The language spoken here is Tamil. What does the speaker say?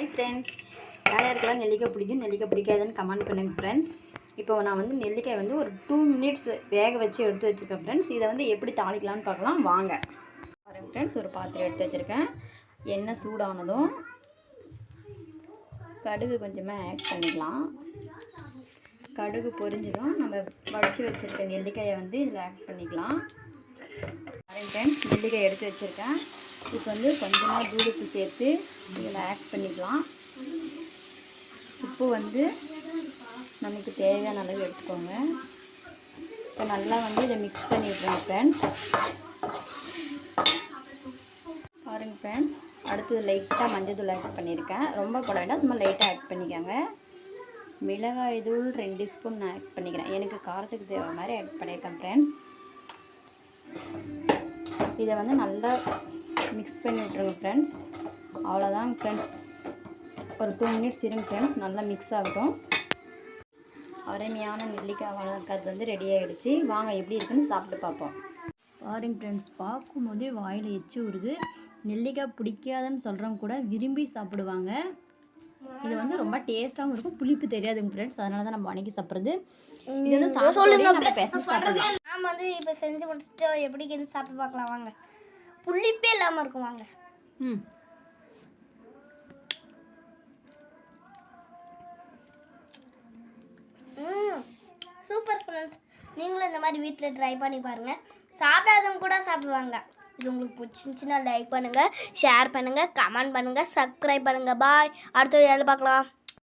ஹாய் ஃப்ரெண்ட்ஸ், யாருக்கெல்லாம் நெல்லிக்காய் பிடிக்கும் நெல்லிக்காய் பிடிக்காதுன்னு கமெண்ட் பண்ணுங்கள் ஃப்ரெண்ட்ஸ். இப்போ நான் வந்து நெல்லிக்காய் வந்து ஒரு 2 மினிட்ஸ் வேக வச்சு எடுத்து வச்சுருக்கேன் ஃப்ரெண்ட்ஸ். இதை வந்து எப்படி தாளிக்கலான்னு பார்க்கலாம் வாங்க. பாருங்கள் ஃப்ரெண்ட்ஸ், ஒரு பாத்திரம் எடுத்து வச்சுருக்கேன். எண்ணெய் சூடானதும் கடுகு கொஞ்சமாக ஆட் பண்ணிக்கலாம். கடுகு பொரிஞ்சதும் நம்ம வடித்து வச்சுருக்க நெல்லிக்காயை வந்து இதில் ஆட் பண்ணிக்கலாம். பாருங்கள் ஃப்ரெண்ட்ஸ், நெல்லிக்காய் எடுத்து வச்சுருக்கேன். இப்போ வந்து கொஞ்சமாக தூளுப்பு சேர்த்து இதில் ஆட் பண்ணிக்கலாம். உப்பு வந்து நமக்கு தேவையான அளவு எடுத்துக்கோங்க. இப்போ நல்லா வந்து இதை மிக்ஸ் பண்ணிடுறேன் ஃப்ரெண்ட்ஸ். பாருங்கள் ஃப்ரெண்ட்ஸ், அடுத்தது லைட்டாக மஞ்சள் தூள் ஆட் பண்ணியிருக்கேன். ரொம்ப போட வேண்டாம், சும்மா லைட்டாக ஆட் பண்ணிக்கோங்க. மிளகாய் தூள் 2 ஸ்பூன் நான் ஆட் பண்ணிக்கிறேன். எனக்கு காரத்துக்கு தேவை மாதிரி ஆட் பண்ணியிருக்கேன் ஃப்ரெண்ட்ஸ். இதை வந்து நல்லா மிக்ஸ் பண்ணி விட்ருங்க ஃப்ரெண்ட்ஸ். அவ்வளோதாங்க ஃப்ரெண்ட்ஸ், ஒரு 2 மினிட்ஸ் இருங்க ஃப்ரெண்ட்ஸ், நல்லா மிக்ஸ் ஆகட்டும். அருமையான நெல்லிக்காய் வளர்க்கறது வந்து ரெடி ஆகிடுச்சு. வாங்க எப்படி இருக்குன்னு சாப்பிட்டு பார்ப்போம். பாருங்க ஃப்ரெண்ட்ஸ், பார்க்கும்போதே வாயில் எச்சி வருது. நெல்லிக்காய் பிடிக்காதுன்னு சொல்கிறவங்க கூட விரும்பி சாப்பிடுவாங்க. இது வந்து ரொம்ப டேஸ்ட்டாகவும் இருக்கும், புளிப்பு தெரியாதுங்க ஃப்ரெண்ட்ஸ். அதனால தான் நம்ம வணக்கி சாப்பிட்றது. இது வந்து சாப்பிடுங்க, நம்ம பேச சாப்பிடலாம். நாம் வந்து இப்போ செஞ்சு முடிச்சுட்டு எப்படின்னு சாப்பிட்டு பார்க்கலாம் வாங்க. புளிப்பே இல்லாமல் இருக்கும் வாங்க. சூப்பர் ஃப்ரெண்ட்ஸ், நீங்களும் இந்த மாதிரி வீட்டில் ட்ரை பண்ணி பாருங்கள். சாப்பிடாதவங்க கூட சாப்பிடுவாங்க. இது உங்களுக்கு பிடிச்சிருந்துச்சுன்னா லைக் பண்ணுங்கள், ஷேர் பண்ணுங்கள், கமெண்ட் பண்ணுங்கள், சப்ஸ்கிரைப் பண்ணுங்கள். பாய். அடுத்த வீடியோவில் பார்க்கலாம்.